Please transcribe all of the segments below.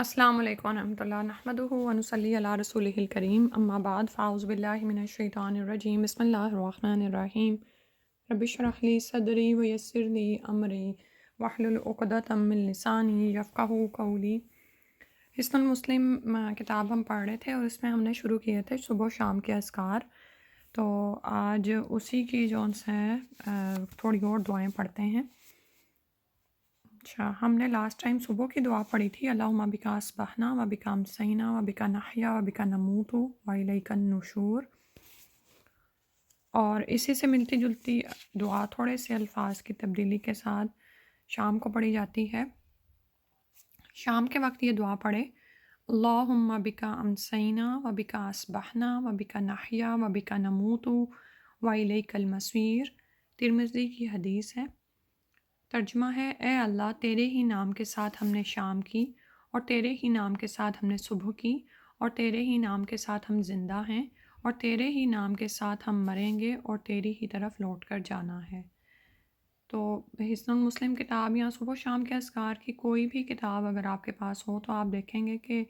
السلام علیکم ورحمۃ اللہ نحمدہ ونصلی علی رسولہ الکریم اما بعد فاعوذ باللہ من الشیطان الرجیم بسم اللہ الرحمن الرحیم رب اشرح لی صدری ویسر لی امری واحلل عقدۃ من لسانی یفقہوا قولی۔ حصن المسلم کتاب ہم پڑھ رہے تھے اور اس میں ہم نے شروع کیے تھے صبح و شام کے اذکار، تو آج اسی کی جون سے تھوڑی اور دعائیں پڑھتے ہیں۔ اچھا، ہم نے لاسٹ ٹائم صبح کی دعا پڑھی تھی، اللہم بکا اصبحنا و بکا امسینا و بکا نحیا و بکا نموت و الیک النشور، اور اسی سے ملتی جلتی دعا تھوڑے سے الفاظ کی تبدیلی کے ساتھ شام کو پڑھی جاتی ہے۔ شام کے وقت یہ دعا پڑھے، اللہم بکا امسینا و بکا اصبحنا و بکا نحیا و بکا نموت و الیک المصیر۔ ترمذی کی حدیث ہے۔ ترجمہ ہے، اے اللہ تیرے ہی نام کے ساتھ ہم نے شام کی، اور تیرے ہی نام کے ساتھ ہم نے صبح کی، اور تیرے ہی نام کے ساتھ ہم زندہ ہیں، اور تیرے ہی نام کے ساتھ ہم مریں گے اور تیری ہی طرف لوٹ کر جانا ہے۔ تو حصن المسلم کتاب یا صبح و شام کے اذکار کی کوئی بھی کتاب اگر آپ کے پاس ہو تو آپ دیکھیں گے کہ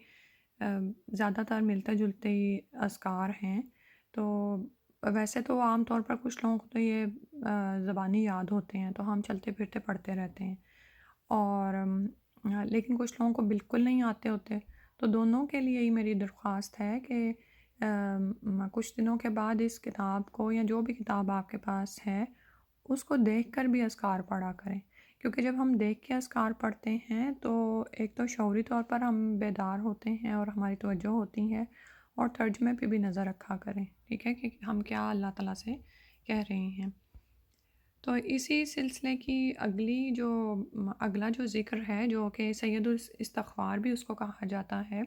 زیادہ تر ملتے جلتے ہی اذکار ہیں۔ تو ویسے تو عام طور پر کچھ لوگوں کو تو یہ زبانی یاد ہوتے ہیں تو ہم چلتے پھرتے پڑھتے رہتے ہیں، اور لیکن کچھ لوگوں کو بالکل نہیں آتے ہوتے، تو دونوں کے لیے ہی میری درخواست ہے کہ کچھ دنوں کے بعد اس کتاب کو یا جو بھی کتاب آپ کے پاس ہے اس کو دیکھ کر بھی اذکار پڑھا کریں، کیونکہ جب ہم دیکھ کے اذکار پڑھتے ہیں تو ایک تو شعوری طور پر ہم بیدار ہوتے ہیں اور ہماری توجہ ہوتی ہے، اور ترجمے پہ بھی نظر رکھا کریں، ٹھیک ہے، کہ ہم کیا اللہ تعالیٰ سے کہہ رہے ہیں۔ تو اسی سلسلے کی اگلا جو ذکر ہے، جو کہ سید الاستغفار بھی اس کو کہا جاتا ہے۔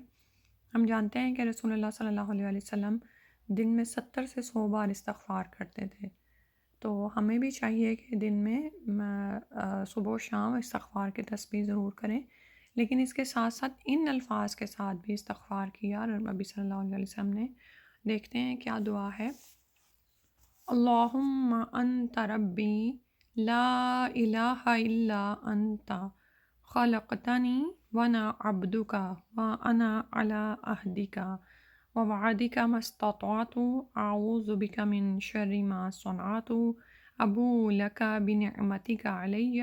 ہم جانتے ہیں کہ رسول اللہ صلی اللہ علیہ وسلم دن میں 70 سے 100 بار استغفار کرتے تھے، تو ہمیں بھی چاہیے کہ دن میں صبح و شام استغفار کی تسبیح ضرور کریں، لیکن اس کے ساتھ ساتھ ان الفاظ کے ساتھ بھی استغفار کیا، اور نبی صلی اللہ علیہ وسلم نے، دیکھتے ہیں کیا دعا ہے۔ اللہم انت ربی لا الہ الا انت خلقتنی وانا عبدک وانا علی عہدک ووعدک ما استطعت اعوذ بک من شر ما صنعت ابوء لک بنعمتک علی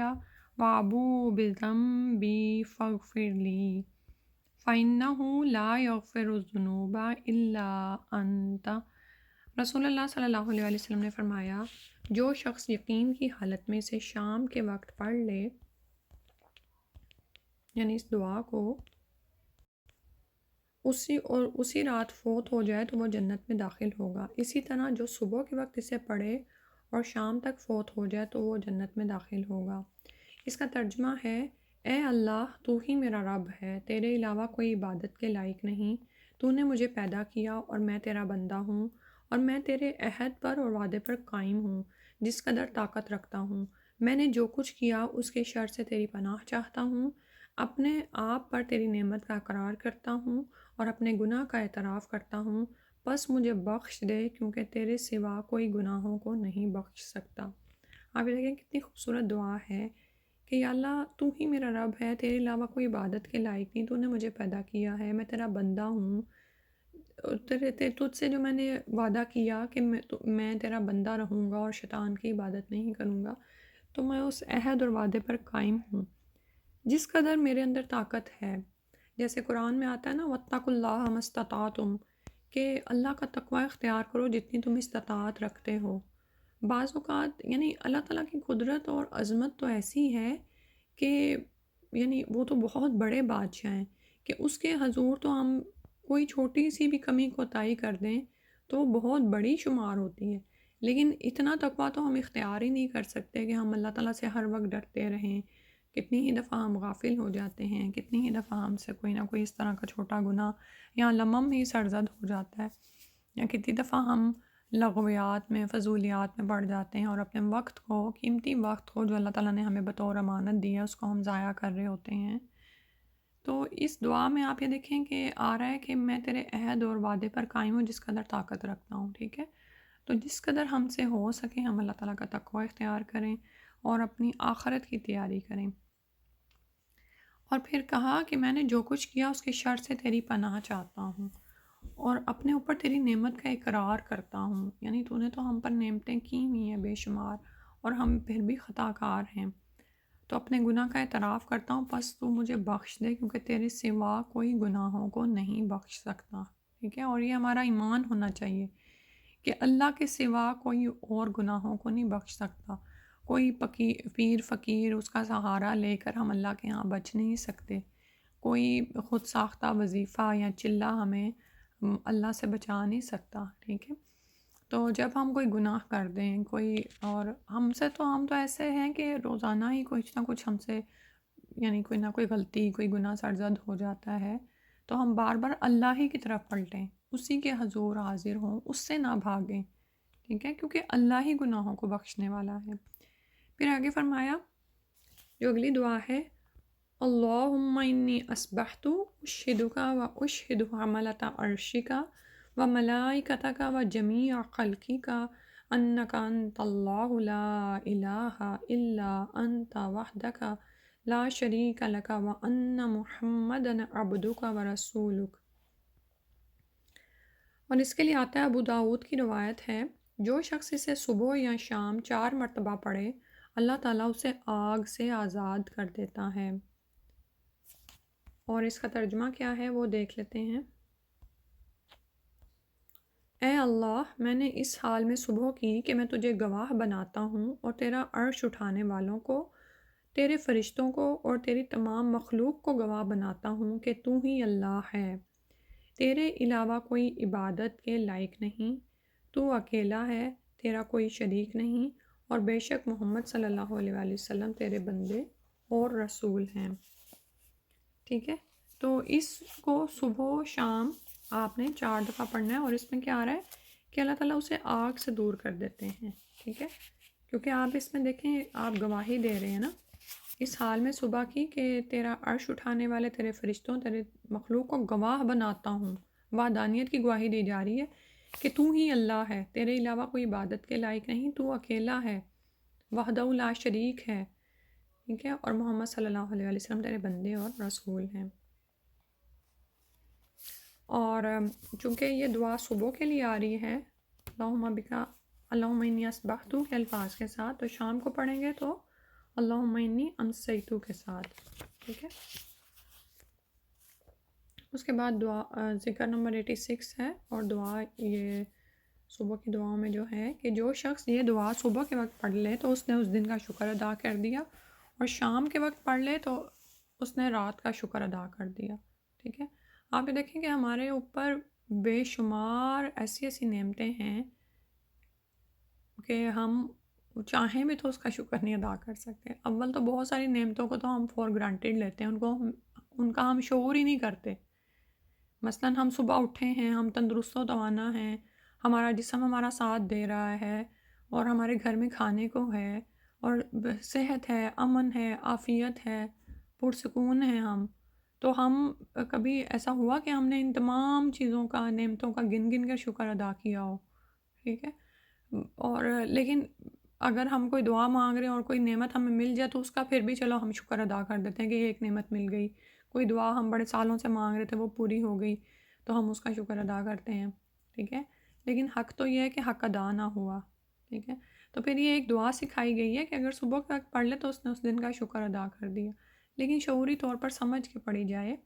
وابوء بذنبی فاغفر لی فإنہ لا یغفر الذنوب الا انت۔ رسول اللہ صلی اللہ علیہ وسلم نے فرمایا، جو شخص یقین کی حالت میں سے شام کے وقت پڑھ لے، یعنی اس دعا کو، اسی رات فوت ہو جائے تو وہ جنت میں داخل ہوگا۔ اسی طرح جو صبح کے وقت اسے پڑھے اور شام تک فوت ہو جائے تو وہ جنت میں داخل ہوگا۔ اس کا ترجمہ ہے، اے اللہ تو ہی میرا رب ہے، تیرے علاوہ کوئی عبادت کے لائق نہیں، تو نے مجھے پیدا کیا اور میں تیرا بندہ ہوں، اور میں تیرے عہد پر اور وعدے پر قائم ہوں جس قدر طاقت رکھتا ہوں۔ میں نے جو کچھ کیا اس کے شر سے تیری پناہ چاہتا ہوں، اپنے آپ پر تیری نعمت کا اقرار کرتا ہوں اور اپنے گناہ کا اعتراف کرتا ہوں، بس مجھے بخش دے کیونکہ تیرے سوا کوئی گناہوں کو نہیں بخش سکتا۔ آپ یہ دیکھیں کتنی خوبصورت دعا ہے کہ یا اللہ تو ہی میرا رب ہے، تیرے علاوہ کوئی عبادت کے لائق نہیں، تو نے مجھے پیدا کیا ہے، میں تیرا بندہ ہوں، تجھ سے جو میں نے وعدہ کیا کہ میں تیرا بندہ رہوں گا اور شیطان کی عبادت نہیں کروں گا، تو میں اس عہد اور وعدے پر قائم ہوں جس قدر میرے اندر طاقت ہے۔ جیسے قرآن میں آتا ہے نا، وَاتَّقُوا اللَّهَ مَا اسْتَطَعْتُمْ، کہ اللہ کا تقوی اختیار کرو جتنی تم استطاعت رکھتے ہو۔ بعض اوقات یعنی اللہ تعالیٰ کی قدرت اور عظمت تو ایسی ہے کہ یعنی وہ تو بہت بڑے بادشاہ ہیں کہ اس کے حضور تو ہم کوئی چھوٹی سی بھی کمی کوتاہی کر دیں تو وہ بہت بڑی شمار ہوتی ہے، لیکن اتنا تقوی تو ہم اختیار ہی نہیں کر سکتے کہ ہم اللہ تعالیٰ سے ہر وقت ڈرتے رہیں۔ کتنی ہی دفعہ ہم غافل ہو جاتے ہیں، کتنی ہی دفعہ ہم سے کوئی نہ کوئی اس طرح کا چھوٹا گناہ یا لمحہ ہی سرزد ہو جاتا ہے، یا کتنی دفعہ ہم لغویات میں، فضولیات میں پڑ جاتے ہیں اور اپنے وقت کو، قیمتی وقت کو جو اللہ تعالیٰ نے ہمیں بطور امانت دی ہے اس کو ہم ضائع کر رہے ہوتے ہیں۔ تو اس دعا میں آپ یہ دیکھیں کہ آ رہا ہے کہ میں تیرے عہد اور وعدے پر قائم ہوں جس قدر طاقت رکھتا ہوں، ٹھیک ہے، تو جس قدر ہم سے ہو سکے ہم اللہ تعالیٰ کا تقوی اختیار کریں اور اپنی آخرت کی تیاری کریں۔ اور پھر کہا کہ میں نے جو کچھ کیا اس کے شر سے تیری پناہ چاہتا ہوں اور اپنے اوپر تیری نعمت کا اقرار کرتا ہوں، یعنی تو نے تو ہم پر نعمتیں کی ہوئی ہیں بے شمار اور ہم پھر بھی خطا کار ہیں، تو اپنے گناہ کا اعتراف کرتا ہوں، بس تو مجھے بخش دے کیونکہ تیرے سوا کوئی گناہوں کو نہیں بخش سکتا، ٹھیک ہے۔ اور یہ ہمارا ایمان ہونا چاہیے کہ اللہ کے سوا کوئی اور گناہوں کو نہیں بخش سکتا، کوئی پیر فقیر اس کا سہارا لے کر ہم اللہ کے ہاں بچ نہیں سکتے، کوئی خود ساختہ وظیفہ یا چلہ ہمیں اللہ سے بچا نہیں سکتا، ٹھیک ہے۔ تو جب ہم کوئی گناہ کر دیں کوئی، اور ہم تو ایسے ہیں کہ روزانہ ہی کچھ نہ کچھ ہم سے، یعنی کوئی نہ کوئی غلطی کوئی گناہ سرزد ہو جاتا ہے، تو ہم بار بار اللہ ہی کی طرف پلٹیں، اسی کے حضور حاضر ہوں، اس سے نہ بھاگیں، ٹھیک ہے، کیونکہ اللہ ہی گناہوں کو بخشنے والا ہے۔ پھر آگے فرمایا جو اگلی دعا ہے، اللہم انی اصبحت اشہدک و اشہد حملۃ عرشک و ملائکتک و جمیع خلقک انک انت اللہ لا الہ الا انت وحدک لا شریک لک و ان محمدا عبدک و رسولک۔ اور اس کے لیے آتا ہے ابو داود کی روایت ہے، جو شخص اسے صبح یا شام 4 مرتبہ پڑھے اللہ تعالیٰ اسے آگ سے آزاد کر دیتا ہے۔ اور اس کا ترجمہ کیا ہے وہ دیکھ لیتے ہیں۔ اے اللہ، میں نے اس حال میں صبح کی کہ میں تجھے گواہ بناتا ہوں اور تیرا عرش اٹھانے والوں کو، تیرے فرشتوں کو اور تیری تمام مخلوق کو گواہ بناتا ہوں کہ تو ہی اللہ ہے، تیرے علاوہ کوئی عبادت کے لائق نہیں، تو اکیلا ہے، تیرا کوئی شریک نہیں، اور بے شک محمد صلی اللہ علیہ وآلہ وسلم تیرے بندے اور رسول ہیں، ٹھیک ہے۔ تو اس کو صبح و شام آپ نے 4 دفعہ پڑھنا ہے، اور اس میں کیا آ رہا ہے کہ اللہ تعالیٰ اسے آگ سے دور کر دیتے ہیں، ٹھیک ہے، کیونکہ آپ اس میں دیکھیں آپ گواہی دے رہے ہیں نا اس حال میں صبح کی کہ تیرا عرش اٹھانے والے تیرے فرشتوں تیرے مخلوق کو گواہ بناتا ہوں، وحدانیت کی گواہی دی جا رہی ہے کہ تو ہی اللہ ہے، تیرے علاوہ کوئی عبادت کے لائق نہیں، تو اکیلا ہے، وحدہ لا شریک ہے، ٹھیک ہے، اور محمد صلی اللہ علیہ وسلم تیرے بندے اور رسول ہیں۔ اور چونکہ یہ دعا صبح کے لیے آ رہی ہے اللہم بکا اللہم انی اصبحت کے الفاظ کے ساتھ، تو شام کو پڑھیں گے تو اللہم انی امسیت کے ساتھ، ٹھیک ہے۔ اس کے بعد دعا ذکر نمبر 86 ہے، اور دعا یہ صبح کی دعاؤں میں جو ہے کہ جو شخص یہ دعا صبح کے وقت پڑھ لے تو اس نے اس دن کا شکر ادا کر دیا، اور شام کے وقت پڑھ لے تو اس نے رات کا شکر ادا کر دیا، ٹھیک ہے۔ آپ یہ دیکھیں کہ ہمارے اوپر بے شمار ایسی ایسی نعمتیں ہیں کہ ہم چاہیں بھی تو اس کا شکر نہیں ادا کر سکتے۔ اول تو بہت ساری نعمتوں کو تو ہم فور گرانٹیڈ لیتے ہیں، ان کا ہم شعور ہی نہیں کرتے۔ مثلاً ہم صبح اٹھے ہیں، ہم تندرست و توانا ہیں، ہمارا جسم ہمارا ساتھ دے رہا ہے، اور ہمارے گھر میں کھانے کو ہے، اور صحت ہے، امن ہے، عافیت ہے، پرسکون ہے ہم، تو ہم کبھی ایسا ہوا کہ ہم نے ان تمام چیزوں کا نعمتوں کا گن گن کر شکر ادا کیا ہو، ٹھیک ہے۔ اور لیکن اگر ہم کوئی دعا مانگ رہے ہیں اور کوئی نعمت ہمیں مل جائے تو اس کا پھر بھی چلو ہم شکر ادا کر دیتے ہیں کہ یہ ایک نعمت مل گئی، کوئی دعا ہم بڑے سالوں سے مانگ رہے تھے وہ پوری ہو گئی تو ہم اس کا شکر ادا کرتے ہیں، ٹھیک ہے۔ لیکن حق تو یہ ہے کہ حق ادا نہ ہوا، ٹھیک ہے۔ تو پھر یہ ایک دعا سکھائی گئی ہے کہ اگر صبح کے وقت پڑھ لے تو اس نے اس دن کا شکر ادا کر دیا، لیکن شعوری طور پر سمجھ کے پڑھی جائے۔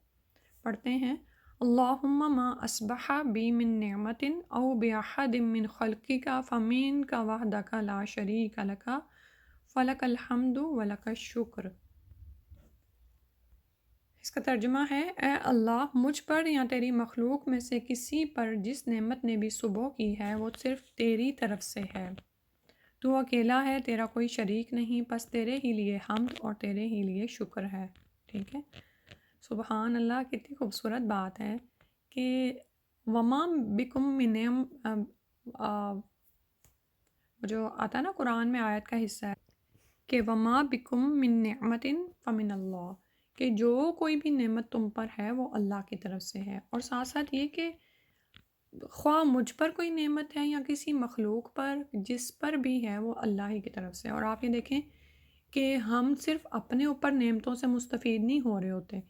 پڑھتے ہیں اللہم ما اصبح بی من نعمت او باحد من خلقک فمنک وحدک لا شریک لک فلک الحمد ولک الشکر۔ اس کا ترجمہ ہے، اے اللہ، مجھ پر یا تیری مخلوق میں سے کسی پر جس نعمت نے بھی صبح کی ہے وہ صرف تیری طرف سے ہے، تو اکیلا ہے، تیرا کوئی شریک نہیں، بس تیرے ہی لیے حمد اور تیرے ہی لیے شکر ہے، ٹھیک ہے۔ سبحان اللہ، کتنی خوبصورت بات ہے کہ وما بکم من جو آتا ہے نا قرآن میں آیت کا حصہ ہے کہ وما بکم من نعمت فمن اللہ، کہ جو کوئی بھی نعمت تم پر ہے وہ اللہ کی طرف سے ہے، اور ساتھ ساتھ یہ کہ خواہ مجھ پر کوئی نعمت ہے یا کسی مخلوق پر، جس پر بھی ہے وہ اللہ ہی کی طرف سے۔ اور آپ یہ دیکھیں کہ ہم صرف اپنے اوپر نعمتوں سے مستفید نہیں ہو رہے ہوتے،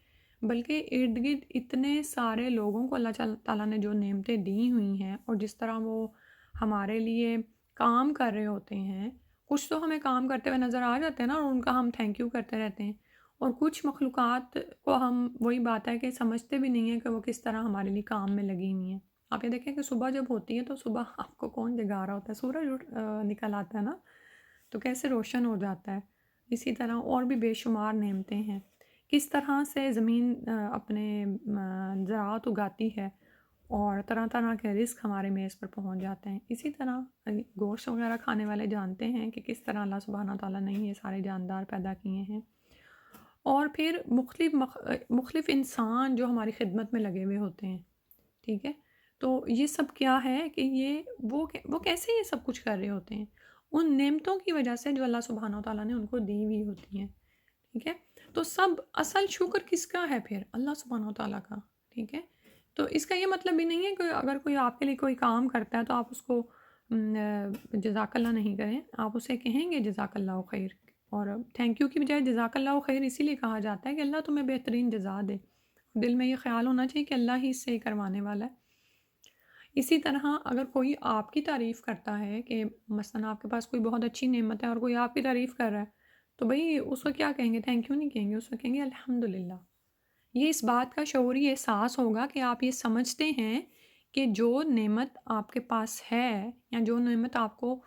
بلکہ ارد گرد اتنے سارے لوگوں کو اللہ تعالیٰ نے جو نعمتیں دی ہوئی ہیں اور جس طرح وہ ہمارے لیے کام کر رہے ہوتے ہیں، کچھ تو ہمیں کام کرتے ہوئے نظر آ جاتے ہیں نا، اور ان کا ہم تھینک یو کرتے رہتے ہیں، اور کچھ مخلوقات کو ہم وہی بات ہے کہ سمجھتے بھی نہیں ہیں کہ وہ کس طرح ہمارے لیے کام میں لگی ہوئی ہیں۔ آپ یہ دیکھیں کہ صبح جب ہوتی ہے تو صبح آپ کو کون جگا رہا ہوتا ہے؟ سورج نکل آتا ہے نا، تو کیسے روشن ہو جاتا ہے۔ اسی طرح اور بھی بے شمار نعمتیں ہیں، کس طرح سے زمین اپنے زراعت اگاتی ہے اور طرح طرح کے رزق ہمارے میز پر پہنچ جاتے ہیں۔ اسی طرح گوشت وغیرہ کھانے والے جانتے ہیں کہ کس طرح اللہ سبحانہ تعالیٰ نے یہ سارے جاندار پیدا کیے ہیں، اور پھر مختلف انسان جو ہماری خدمت میں لگے ہوئے ہوتے ہیں، ٹھیک ہے؟ تو یہ سب کیا ہے کہ وہ کیسے یہ سب کچھ کر رہے ہوتے ہیں؟ ان نعمتوں کی وجہ سے جو اللہ سبحانہ تعالیٰ نے ان کو دی ہوئی ہوتی ہیں، ٹھیک ہے؟ تو سب اصل شکر کس کا ہے پھر؟ اللہ سبحانہ تعالیٰ کا، ٹھیک ہے؟ تو اس کا یہ مطلب بھی نہیں ہے کہ اگر کوئی آپ کے لیے کوئی کام کرتا ہے تو آپ اس کو جزاک اللہ نہیں کریں، آپ اسے کہیں گے جزاک اللہ خیر، اور تھینک یو کی بجائے جزاک اللہ خیر اسی لیے کہا جاتا ہے کہ اللہ تمہیں بہترین جزا دے۔ دل میں یہ خیال ہونا چاہیے کہ اللہ ہی اس سے ہی کروانے والا ہے۔ اسی طرح اگر کوئی آپ کی تعریف کرتا ہے کہ مثلا آپ کے پاس کوئی بہت اچھی نعمت ہے اور کوئی آپ کی تعریف کر رہا ہے، تو بھئی اس کو کیا کہیں گے؟ تھینک یو نہیں کہیں گے، اس کو کہیں گے الحمدللہ۔ یہ اس بات کا شعوری احساس ہوگا کہ آپ یہ سمجھتے ہیں کہ جو نعمت آپ کے پاس ہے یا جو نعمت آپ کو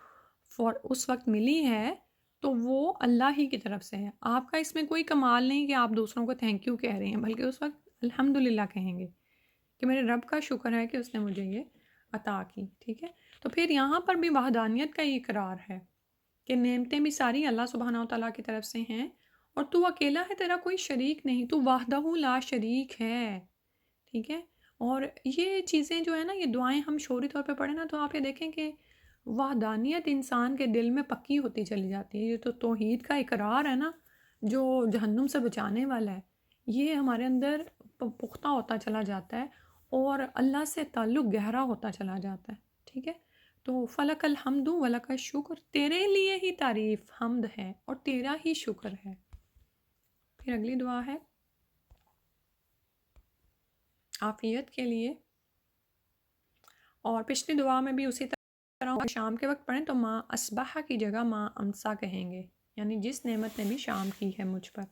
اس وقت ملی ہے تو وہ اللہ ہی کی طرف سے ہے۔ آپ کا اس میں کوئی کمال نہیں کہ آپ دوسروں کو تھینک یو کہہ رہے ہیں، بلکہ اس وقت الحمدللہ کہیں گے کہ میرے رب کا شکر ہے کہ اس نے مجھے یہ عطا کی، ٹھیک ہے؟ تو پھر یہاں پر بھی وحدانیت کا یہ اقرار ہے کہ نعمتیں بھی ساری اللہ سبحانہ وتعالیٰ کی طرف سے ہیں، اور تو اکیلا ہے، تیرا کوئی شریک نہیں، تو وحدہ لا شریک ہے، ٹھیک ہے؟ اور یہ چیزیں جو ہے نا، یہ دعائیں ہم شعوری طور پہ پڑھیں نا، تو آپ یہ دیکھیں کہ وحدانیت انسان کے دل میں پکی ہوتی چلی جاتی ہے۔ یہ تو توحید کا اقرار ہے نا، جو جہنم سے بچانے والا ہے، یہ ہمارے اندر پختہ ہوتا چلا جاتا ہے اور اللہ سے تعلق گہرا ہوتا چلا جاتا ہے، ٹھیک ہے؟ تو فلک الحمد ولک الشکر، تیرے لیے ہی تعریف حمد ہے اور تیرا ہی شکر ہے۔ پھر اگلی دعا ہے عافیت کے لیے، اور پچھلی دعا میں بھی اسی طرح شام کے وقت پڑھیں تو ماں اصبح کی جگہ ماں امسا کہیں گے، یعنی جس نعمت نے بھی شام کی ہے مجھ پر۔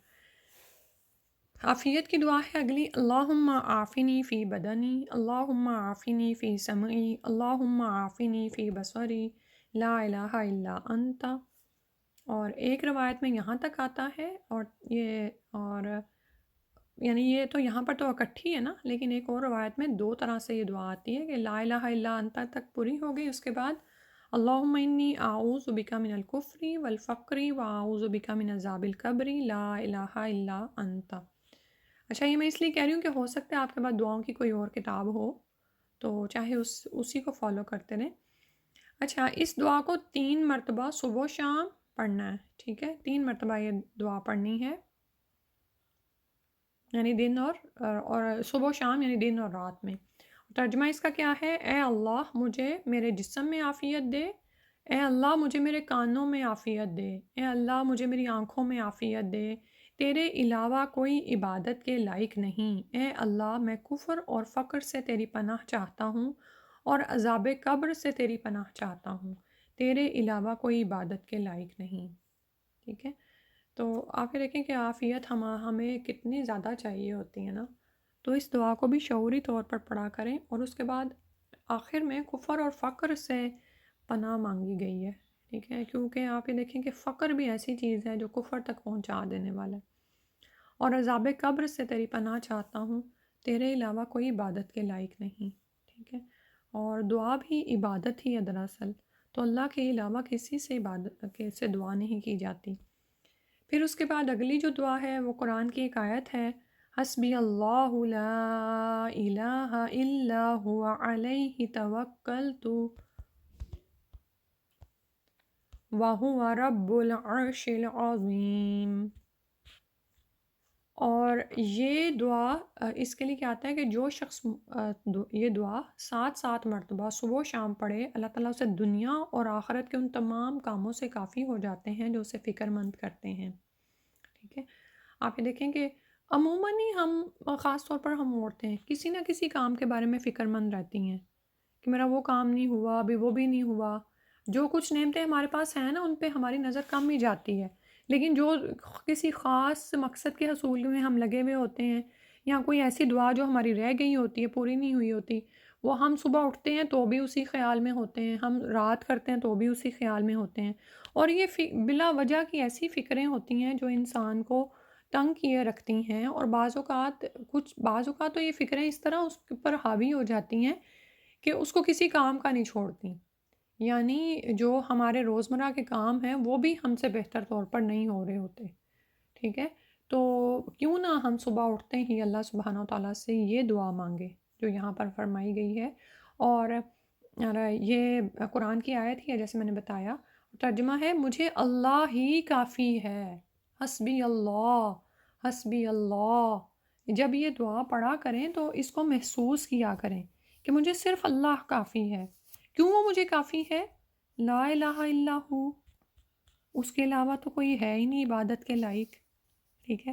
عافیت کی دعا ہے اگلی، اللہم عافنی فی بدنی، اللہم عافنی فی سمعی، اللہم عافنی فی بصری، لا الہ الا انت۔ اور ایک روایت میں یہاں تک آتا ہے، اور یعنی یہ تو یہاں پر تو اکٹھی ہے نا، لیکن ایک اور روایت میں دو طرح سے یہ دعا آتی ہے کہ لا الہ الا انت تک پوری ہو گئی، اس کے بعد اللہم انی اعوذ بک من الکفر والفقر واعوذ بک من عذاب القبر لا الہ الا انت۔ اچھا، یہ میں اس لیے کہہ رہی ہوں کہ ہو سکتا ہے آپ کے پاس دعاؤں کی کوئی اور کتاب ہو، تو چاہے اسی کو فالو کرتے رہیں۔ اچھا، اس دعا کو 3 مرتبہ صبح و شام پڑھنا ہے، ٹھیک ہے؟ 3 مرتبہ یہ دعا پڑھنی ہے، یعنی دن اور صبح و شام، یعنی دن اور رات میں۔ ترجمہ اس کا کیا ہے؟ اے اللہ مجھے میرے جسم میں عافیت دے، اے اللہ مجھے میرے کانوں میں عافیت دے، اے اللہ مجھے میری آنکھوں میں عافیت دے، تیرے علاوہ کوئی عبادت کے لائق نہیں، اے اللہ میں کفر اور فقر سے تیری پناہ چاہتا ہوں اور عذاب قبر سے تیری پناہ چاہتا ہوں، تیرے علاوہ کوئی عبادت کے لائق نہیں، ٹھیک ہے؟ تو آپ یہ دیکھیں کہ عافیت ہمیں کتنی زیادہ چاہیے ہوتی ہے نا، تو اس دعا کو بھی شعوری طور پر پڑھا کریں، اور اس کے بعد آخر میں کفر اور فقر سے پناہ مانگی گئی ہے، ٹھیک ہے؟ کیونکہ آپ یہ دیکھیں کہ فقر بھی ایسی چیز ہے جو کفر تک پہنچا دینے والا ہے، اور عذاب قبر سے تیری پناہ چاہتا ہوں، تیرے علاوہ کوئی عبادت کے لائق نہیں، ٹھیک ہے؟ اور دعا بھی عبادت ہی ہے دراصل، تو اللہ کے علاوہ کسی سے سے دعا نہیں کی جاتی۔ پھر اس کے بعد اگلی جو دعا ہے وہ قرآن کی ایک آیت ہے، حسبی اللہ لا الہ الا هو علیہ توکلت وہو رب العرش العظیم۔ اور یہ دعا اس کے لیے کیا آتا ہے کہ جو شخص یہ دعا 7 مرتبہ صبح و شام پڑھے، اللہ تعالیٰ اسے دنیا اور آخرت کے ان تمام کاموں سے کافی ہو جاتے ہیں جو اسے فکر مند کرتے ہیں، ٹھیک ہے؟ آپ یہ دیکھیں کہ عموماً ہی ہم، خاص طور پر ہم عورتیں، کسی نہ کسی کام کے بارے میں فکر مند رہتی ہیں کہ میرا وہ کام نہیں ہوا، ابھی وہ بھی نہیں ہوا۔ جو کچھ نعمتیں ہمارے پاس ہیں نا، ان پہ ہماری نظر کم ہی جاتی ہے، لیکن جو کسی خاص مقصد کے حصول میں ہم لگے ہوئے ہوتے ہیں، یا کوئی ایسی دعا جو ہماری رہ گئی ہوتی ہے، پوری نہیں ہوئی ہوتی، وہ ہم صبح اٹھتے ہیں تو بھی اسی خیال میں ہوتے ہیں، ہم رات کرتے ہیں تو بھی اسی خیال میں ہوتے ہیں، اور یہ بلا وجہ کی ایسی فکریں ہوتی ہیں جو انسان کو تنگ کیے رکھتی ہیں، اور بعض اوقات تو یہ فکریں اس طرح اس پر حاوی ہو جاتی ہیں کہ اس کو کسی کام کا نہیں چھوڑتی، یعنی جو ہمارے روزمرہ کے کام ہیں وہ بھی ہم سے بہتر طور پر نہیں ہو رہے ہوتے، ٹھیک ہے؟ تو کیوں نہ ہم صبح اٹھتے ہی اللہ سبحانہ و تعالیٰ سے یہ دعا مانگے جو یہاں پر فرمائی گئی ہے، اور یہ قرآن کی آیت ہی ہے جیسے میں نے بتایا، ترجمہ ہے مجھے اللہ ہی کافی ہے، حسبی اللہ، حسبی اللہ۔ جب یہ دعا پڑھا کریں تو اس کو محسوس کیا کریں کہ مجھے صرف اللہ کافی ہے۔ کیوں وہ مجھے کافی ہے؟ لا الہ الا ہو، اس کے علاوہ تو کوئی ہے ہی نہیں عبادت کے لائق، ٹھیک ہے؟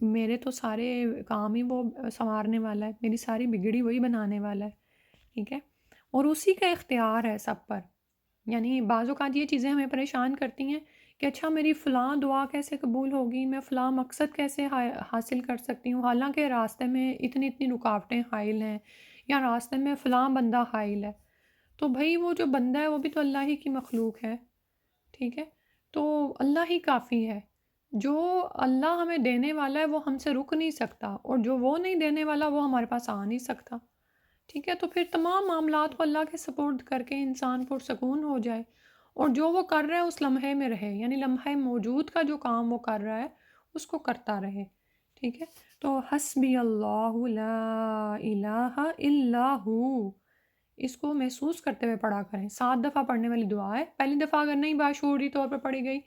میرے تو سارے کام ہی وہ سنوارنے والا ہے، میری ساری بگڑی وہی بنانے والا ہے، ٹھیک ہے؟ اور اسی کا اختیار ہے سب پر۔ یعنی بعض اوقات یہ چیزیں ہمیں پریشان کرتی ہیں کہ اچھا میری فلاں دعا کیسے قبول ہوگی، میں فلاں مقصد کیسے حاصل کر سکتی ہوں، حالانکہ راستے میں اتنی اتنی رکاوٹیں حائل ہیں، یا راستے میں فلاں بندہ حائل ہے۔ تو بھائی وہ جو بندہ ہے وہ بھی تو اللہ ہی کی مخلوق ہے، ٹھیک ہے؟ تو اللہ ہی کافی ہے۔ جو اللہ ہمیں دینے والا ہے وہ ہم سے رک نہیں سکتا، اور جو وہ نہیں دینے والا وہ ہمارے پاس آ نہیں سکتا، ٹھیک ہے؟ تو پھر تمام معاملات کو اللہ کے سپرد کر کے انسان پرسکون ہو جائے، اور جو وہ کر رہا ہے اس لمحے میں رہے، یعنی لمحے موجود کا جو کام وہ کر رہا ہے اس کو کرتا رہے، ٹھیک ہے؟ تو حسبی اللہ لا الہ الا ہو، اس کو محسوس کرتے ہوئے پڑھا کریں۔ 7 دفعہ پڑھنے والی دعا ہے، پہلی دفعہ اگر نہیں باشعوری طور پر پڑھی گئی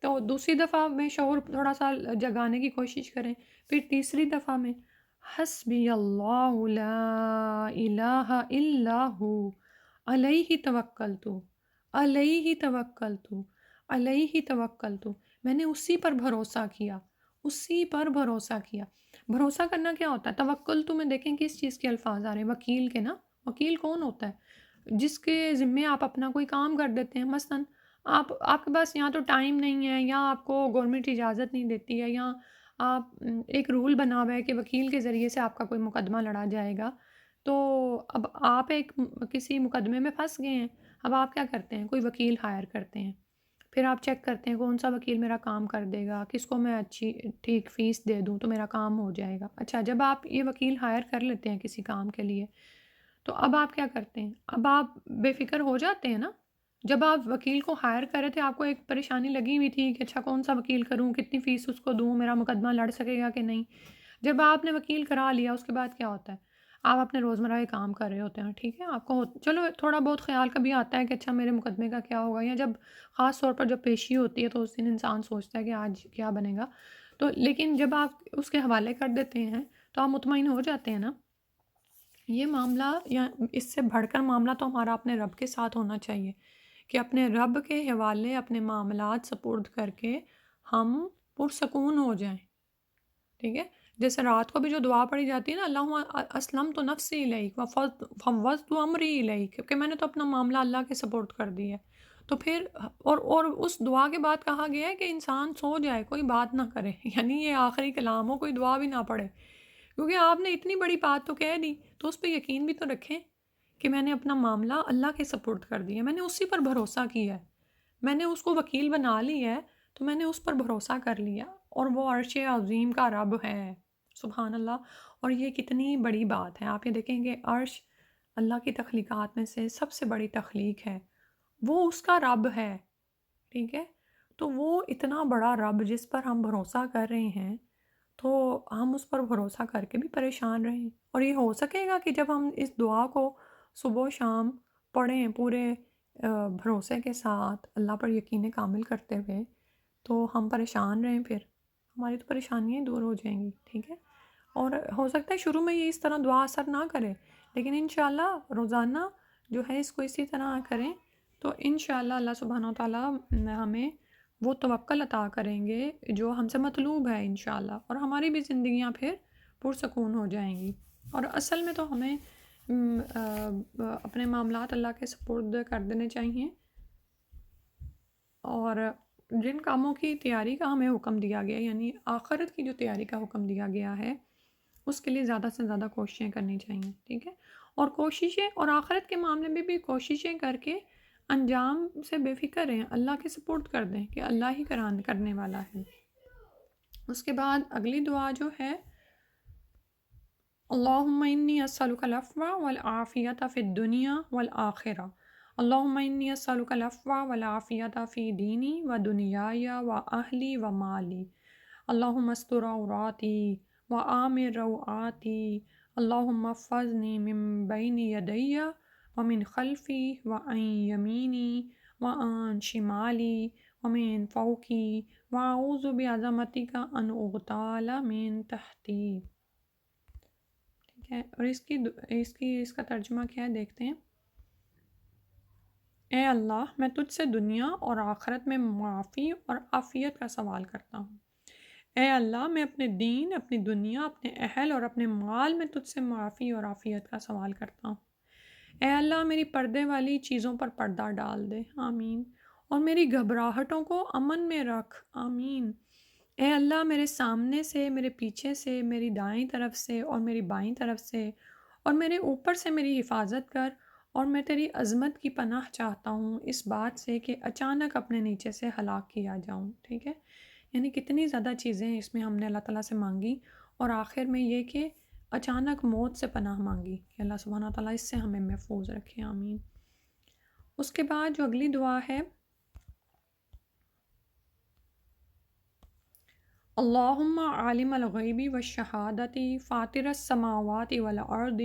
تو دوسری دفعہ میں شعور تھوڑا سا جگانے کی کوشش کریں، پھر تیسری دفعہ میں حسبی اللہ لا الہ الا ہو علیہ توکلت، علیہ توکلت، علیہ توکلت، میں نے اسی پر بھروسہ کیا، اسی پر بھروسہ کیا۔ بھروسہ کرنا کیا ہوتا ہے؟ توکل تو میں دیکھیں کس چیز کے الفاظ آ رہے ہیں، وکیل کے نا۔ وکیل کون ہوتا ہے؟ جس کے ذمے آپ اپنا کوئی کام کر دیتے ہیں، مثلاً آپ کے پاس یا تو ٹائم نہیں ہے، یا آپ کو گورنمنٹ اجازت نہیں دیتی ہے، یا آپ ایک رول بنا ہوا ہے کہ وکیل کے ذریعے سے آپ کا کوئی مقدمہ لڑا جائے گا، تو اب آپ کسی مقدمے میں پھنس گئے ہیں، اب آپ کیا کرتے ہیں؟ کوئی وکیل ہائر کرتے ہیں، پھر آپ چیک کرتے ہیں کون سا وکیل میرا کام کر دے گا، کس کو میں اچھی ٹھیک فیس دے دوں تو میرا کام ہو جائے گا۔ اچھا، جب آپ یہ وکیل ہائر کر لیتے ہیں کسی کام کے لیے، تو اب آپ کیا کرتے ہیں؟ اب آپ بے فکر ہو جاتے ہیں نا۔ جب آپ وکیل کو ہائر کر رہے تھے آپ کو ایک پریشانی لگی ہوئی تھی کہ اچھا کون سا وکیل کروں، کتنی فیس اس کو دوں، میرا مقدمہ لڑ سکے گا کہ نہیں۔ جب آپ نے وکیل کرا لیا اس کے بعد کیا ہوتا ہے؟ آپ اپنے روزمرہ کے کام کر رہے ہوتے ہیں، ٹھیک ہے؟ آپ کو چلو تھوڑا بہت خیال کبھی آتا ہے کہ اچھا میرے مقدمے کا کیا ہوگا، یا جب خاص طور پر جب پیشی ہوتی ہے تو اس دن انسان سوچتا ہے کہ آج کیا بنے گا، تو لیکن جب آپ اس کے حوالے کر دیتے ہیں تو آپ مطمئن ہو جاتے ہیں نا۔ یہ معاملہ یا اس سے بڑھ کر معاملہ تو ہمارا اپنے رب کے ساتھ ہونا چاہیے کہ اپنے رب کے حوالے اپنے معاملات سپرد کر کے ہم پرسکون ہو جائیں، ٹھیک ہے؟ جیسے رات کو بھی جو دعا پڑھی جاتی ہے نا، اللہم اسلمت نفسی الیک وفوضت امری الیک، کہ میں نے تو اپنا معاملہ اللہ کے سپورٹ کر دیا ہے، تو پھر اور اس دعا کے بعد کہا گیا ہے کہ انسان سو جائے، کوئی بات نہ کرے، یعنی یہ آخری کلام ہو، کوئی دعا بھی نہ پڑھے، کیونکہ آپ نے اتنی بڑی بات تو کہہ دی، تو اس پہ یقین بھی تو رکھیں کہ میں نے اپنا معاملہ اللہ کے سپورٹ کر دیا، میں نے اسی پر بھروسہ کیا ہے، میں نے اس کو وکیل بنا لی ہے، تو میں نے اس پر بھروسہ کر لیا، اور وہ عرش عظیم کا رب ہے، سبحان اللہ۔ اور یہ کتنی بڑی بات ہے، آپ یہ دیکھیں کہ عرش اللہ کی تخلیقات میں سے سب سے بڑی تخلیق ہے، وہ اس کا رب ہے، ٹھیک ہے؟ تو وہ اتنا بڑا رب جس پر ہم بھروسہ کر رہے ہیں، تو ہم اس پر بھروسہ کر کے بھی پریشان رہیں، اور یہ ہو سکے گا کہ جب ہم اس دعا کو صبح و شام پڑھیں پورے بھروسے کے ساتھ اللہ پر یقین کامل کرتے ہوئے، تو ہم پریشان رہیں، پھر ہماری تو پریشانیاں دور ہو جائیں گی، ٹھیک ہے. اور ہو سکتا ہے شروع میں یہ اس طرح دعا اثر نہ کرے، لیکن انشاءاللہ روزانہ جو ہے اس کو اسی طرح کریں تو انشاءاللہ اللہ سبحانہ و تعالیٰ ہمیں وہ توکل عطا کریں گے جو ہم سے مطلوب ہے انشاءاللہ، اور ہماری بھی زندگیاں پھر پرسکون ہو جائیں گی. اور اصل میں تو ہمیں اپنے معاملات اللہ کے سپرد کر دینے چاہیے، اور جن کاموں کی تیاری کا ہمیں حکم دیا گیا، یعنی آخرت کی جو تیاری کا حکم دیا گیا ہے، اس کے لیے زیادہ سے زیادہ کوششیں کرنی چاہیے، ٹھیک ہے. اور کوششیں، اور آخرت کے معاملے میں بھی کوششیں کر کے انجام سے بے فکر رہیں، اللہ کے سپرد کر دیں کہ اللہ ہی کرنے والا ہے. اس کے بعد اگلی دعا جو ہے، اللہم انی اسألک العفو والعافیت فی الدنیا والآخرہ. اللہم انی اسألک العفو والعافیت فی دینی و دنیای و اہلی و مالی. اللہم استر عوراتی و آمن روعاتی. اللہم احفظنی من بین یدی و من خلفی و عن یمینی و عن شمالی و من فوقی و اعوذ بعظمتک ان اغتال من تحتی. ٹھیک ہے. اور اس کا ترجمہ کیا ہے دیکھتے ہیں. اے اللہ، میں تجھ سے دنیا اور آخرت میں معافی اور عافیت کا سوال کرتا ہوں. اے اللہ، میں اپنے دین، اپنی دنیا، اپنے اہل اور اپنے مال میں تجھ سے معافی اور عافیت کا سوال کرتا ہوں. اے اللہ، میری پردے والی چیزوں پر پردہ ڈال دے، آمین، اور میری گھبراہٹوں کو امن میں رکھ، آمین. اے اللہ، میرے سامنے سے، میرے پیچھے سے، میری دائیں طرف سے اور میری بائیں طرف سے اور میرے اوپر سے میری حفاظت کر، اور میں تیری عظمت کی پناہ چاہتا ہوں اس بات سے کہ اچانک اپنے نیچے سے ہلاک کیا جاؤں. ٹھیک ہے. یعنی کتنی زیادہ چیزیں اس میں ہم نے اللہ تعالیٰ سے مانگی، اور آخر میں یہ کہ اچانک موت سے پناہ مانگی کہ اللہ سبحانہ تعالیٰ اس سے ہمیں محفوظ رکھے، آمین. اس کے بعد جو اگلی دعا ہے، اللہم عالم الغیب والشہادت فاطر السماوات والارض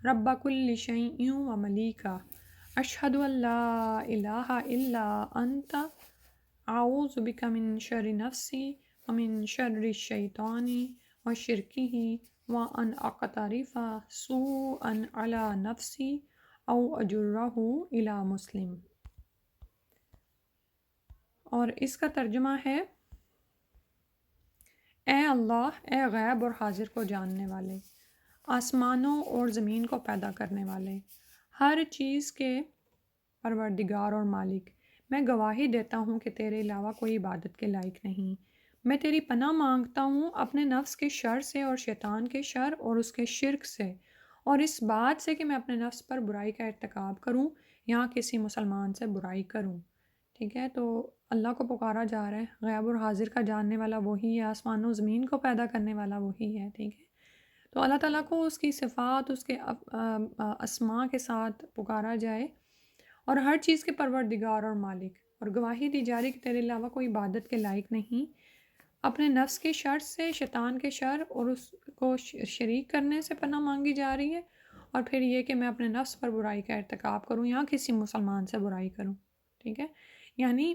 رب کل شیء و ملیکہ اشہد ان لا الہ الا انت اعوذ بک من شر نفسی ومن شر الشیطان وشرکہ وان اقترف سوءا علی نفسی او اجرہ الی مسلم. اور اس کا ترجمہ ہے، اے اللہ، اے غیب اور حاضر کو جاننے والے، آسمانوں اور زمین کو پیدا کرنے والے، ہر چیز کے پروردگار اور مالک، میں گواہی دیتا ہوں کہ تیرے علاوہ کوئی عبادت کے لائق نہیں. میں تیری پناہ مانگتا ہوں اپنے نفس کے شر سے اور شیطان کے شر اور اس کے شرک سے، اور اس بات سے کہ میں اپنے نفس پر برائی کا ارتکاب کروں یا کسی مسلمان سے برائی کروں. ٹھیک ہے. تو اللہ کو پکارا جا رہا ہے، غیب اور حاضر کا جاننے والا وہی ہے، آسمان و زمین کو پیدا کرنے والا وہی ہے. ٹھیک ہے. تو اللہ تعالیٰ کو اس کی صفات، اس کے اسماء کے ساتھ پکارا جائے، اور ہر چیز کے پروردگار اور مالک، اور گواہی دی جا رہی کہ تیرے علاوہ کوئی عبادت کے لائق نہیں. اپنے نفس کے شر سے، شیطان کے شر اور اس کو شریک کرنے سے پناہ مانگی جا رہی ہے، اور پھر یہ کہ میں اپنے نفس پر برائی کا ارتکاب کروں یا کسی مسلمان سے برائی کروں. ٹھیک ہے. یعنی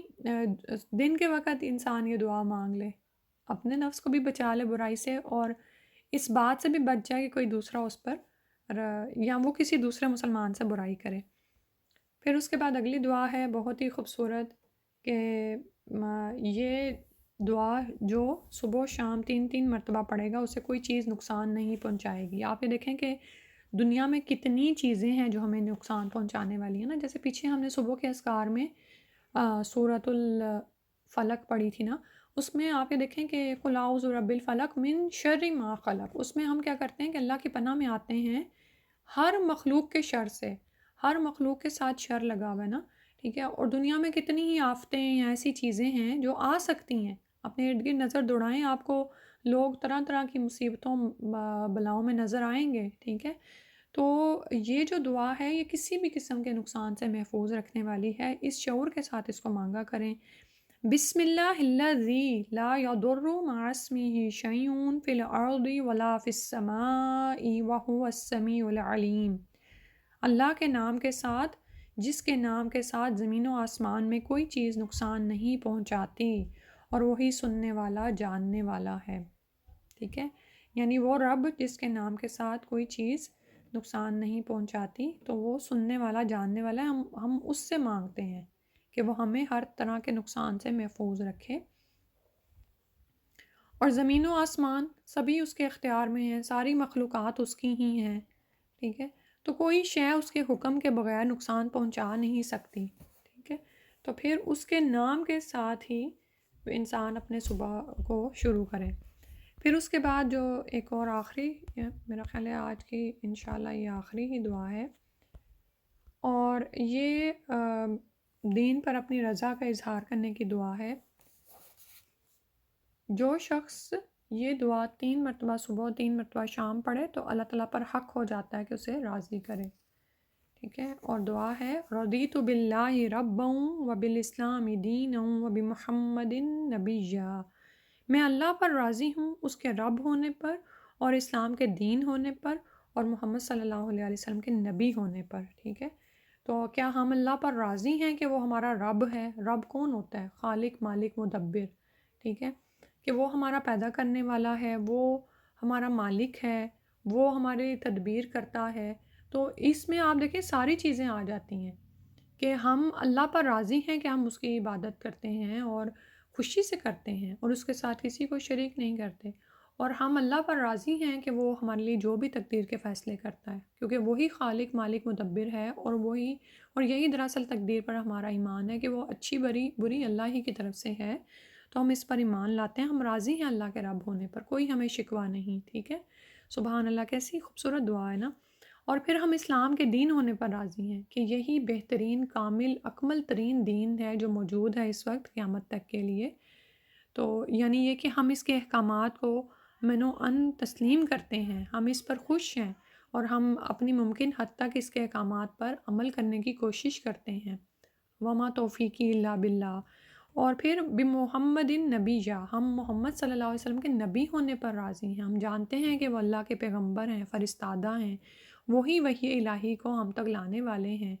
دن کے وقت انسان یہ دعا مانگ لے، اپنے نفس کو بھی بچا لے برائی سے، اور اس بات سے بھی بچ جائے کہ کوئی دوسرا اس پر یا وہ کسی دوسرے مسلمان سے برائی کرے. پھر اس کے بعد اگلی دعا ہے بہت ہی خوبصورت، کہ یہ دعا جو صبح و شام 3 مرتبہ پڑھے گا اسے کوئی چیز نقصان نہیں پہنچائے گی. آپ یہ دیکھیں کہ دنیا میں کتنی چیزیں ہیں جو ہمیں نقصان پہنچانے والی ہیں نا. جیسے پیچھے ہم نے صبح کے اذکار میں سورۃ الفلق پڑھی تھی نا، اس میں آپ یہ دیکھیں کہ قل اعوذ برب الفلق من شر ما خلق. اس میں ہم کیا کرتے ہیں کہ اللہ کی پناہ میں آتے ہیں ہر مخلوق کے شر سے. ہر مخلوق کے ساتھ شر لگا ہوا ہے نا. ٹھیک ہے. اور دنیا میں کتنی ہی آفتیں یا ایسی چیزیں ہیں جو آ سکتی ہیں. اپنے ارد گرد نظر دوڑائیں، آپ کو لوگ طرح طرح کی مصیبتوں بلاؤں میں نظر آئیں گے. ٹھیک ہے. تو یہ جو دعا ہے یہ کسی بھی قسم کے نقصان سے محفوظ رکھنے والی ہے. اس شعور کے ساتھ اس کو مانگا کریں. بسم اللہ الذی لا یضر مع اسمہ شیء فی الارض ولا فی السماء وہو السمیع العلیم. اللہ کے نام کے ساتھ، جس کے نام کے ساتھ زمین و آسمان میں کوئی چیز نقصان نہیں پہنچاتی اور وہی سننے والا جاننے والا ہے، ٹھیک ہے؟ یعنی وہ رب جس کے نام کے ساتھ کوئی چیز نقصان نہیں پہنچاتی، تو وہ سننے والا جاننے والا ہے، ہم اس سے مانگتے ہیں کہ وہ ہمیں ہر طرح کے نقصان سے محفوظ رکھے۔ اور زمین و آسمان سبھی اس کے اختیار میں ہیں، ساری مخلوقات اس کی ہی ہیں، ٹھیک ہے؟ تو کوئی شے اس کے حکم کے بغیر نقصان پہنچا نہیں سکتی، ٹھیک ہے؟ تو پھر اس کے نام کے ساتھ ہی انسان اپنے صبح کو شروع کرے۔ پھر اس کے بعد جو ایک اور آخری، میرا خیال ہے آج کی انشاءاللہ یہ آخری ہی دعا ہے، اور یہ دین پر اپنی رضا کا اظہار کرنے کی دعا ہے۔ جو شخص یہ دعا 3 مرتبہ صبح 3 مرتبہ شام پڑھے تو اللہ تعالیٰ پر حق ہو جاتا ہے کہ اسے راضی کرے، ٹھیک ہے؟ اور دعا ہے رضیت باللہ ربا وبالاسلام دینا وبمحمد نبیا، میں اللہ پر راضی ہوں، اس کے رب ہونے پر اور اسلام کے دین ہونے پر اور محمد صلی اللہ علیہ وسلم کے نبی ہونے پر، ٹھیک ہے؟ تو کیا ہم اللہ پر راضی ہیں کہ وہ ہمارا رب ہے؟ رب کون ہوتا ہے؟ خالق، مالک، مدبر، ٹھیک ہے؟ کہ وہ ہمارا پیدا کرنے والا ہے، وہ ہمارا مالک ہے، وہ ہماری تدبیر کرتا ہے۔ تو اس میں آپ دیکھیں ساری چیزیں آ جاتی ہیں کہ ہم اللہ پر راضی ہیں کہ ہم اس کی عبادت کرتے ہیں اور خوشی سے کرتے ہیں اور اس کے ساتھ کسی کو شریک نہیں کرتے، اور ہم اللہ پر راضی ہیں کہ وہ ہمارے لیے جو بھی تقدیر کے فیصلے کرتا ہے، کیونکہ وہی خالق، مالک، مدبر ہے، اور یہی دراصل تقدیر پر ہمارا ایمان ہے کہ وہ اچھی بری اللہ ہی کی طرف سے ہے۔ تو ہم اس پر ایمان لاتے ہیں، ہم راضی ہیں اللہ کے رب ہونے پر، کوئی ہمیں شکوہ نہیں، ٹھیک ہے؟ سبحان اللہ، کیسی خوبصورت دعا ہے نا۔ اور پھر ہم اسلام کے دین ہونے پر راضی ہیں کہ یہی بہترین، کامل، اکمل ترین دین ہے جو موجود ہے اس وقت قیامت تک کے لیے۔ تو یعنی یہ کہ ہم اس کے احکامات کو من تسلیم کرتے ہیں، ہم اس پر خوش ہیں اور ہم اپنی ممکن حد تک اس کے احکامات پر عمل کرنے کی کوشش کرتے ہیں۔ وما توفیقی الا باللہ۔ اور پھر بمحمد نبیہ، ہم محمد صلی اللہ علیہ وسلم کے نبی ہونے پر راضی ہیں، ہم جانتے ہیں کہ وہ اللہ کے پیغمبر ہیں، فرستادہ ہیں، وہی الہی کو ہم تک لانے والے ہیں،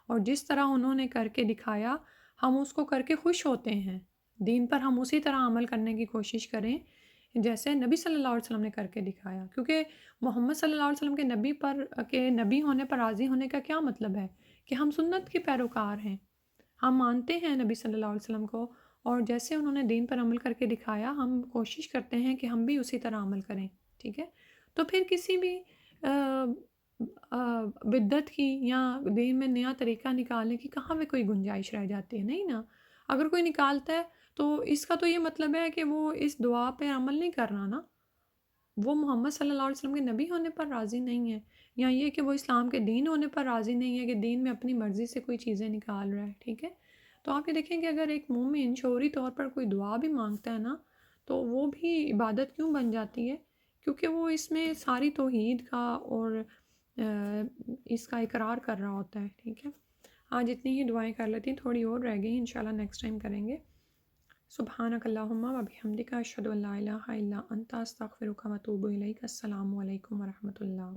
اور جس طرح انہوں نے کر کے دکھایا ہم اس کو کر کے خوش ہوتے ہیں۔ دین پر ہم اسی طرح عمل کرنے کی کوشش کریں جیسے نبی صلی اللہ علیہ وسلم نے کر کے دکھایا، کیونکہ محمد صلی اللہ علیہ وسلم کے نبی ہونے پر راضی ہونے کا کیا مطلب ہے کہ ہم سنت کے پیروکار ہیں، ہم مانتے ہیں نبی صلی اللہ علیہ وسلم کو، اور جیسے انہوں نے دین پر عمل کر کے دکھایا ہم کوشش کرتے ہیں کہ ہم بھی اسی طرح عمل کریں، ٹھیک ہے؟ تو پھر کسی بھی بدعت کی یا دین میں نیا طریقہ نکالنے کی کہاں پہ کوئی گنجائش رہ جاتی ہے؟ نہیں نا۔ اگر کوئی نکالتا ہے تو اس کا تو یہ مطلب ہے کہ وہ اس دعا پہ عمل نہیں کر رہا نا، وہ محمد صلی اللہ علیہ وسلم کے نبی ہونے پر راضی نہیں ہے، یا یہ کہ وہ اسلام کے دین ہونے پر راضی نہیں ہے کہ دین میں اپنی مرضی سے کوئی چیزیں نکال رہا ہے، ٹھیک ہے؟ تو آپ یہ دیکھیں کہ اگر ایک مومن شعوری طور پر کوئی دعا بھی مانگتا ہے نا، تو وہ بھی عبادت کیوں بن جاتی ہے؟ کیونکہ وہ اس میں ساری توحید کا اور اس کا اقرار کر رہا ہوتا ہے، ٹھیک ہے؟ آج اتنی ہی دعائیں کر لیتی ہیں، تھوڑی اور رہ گئی، انشاءاللہ نیکسٹ ٹائم کریں گے۔ سبحانک اللہم و بحمدک اشہد ان لا الہ الا انت استغفرک و اتوب الیک۔ السلام علیکم ورحمۃ اللہ۔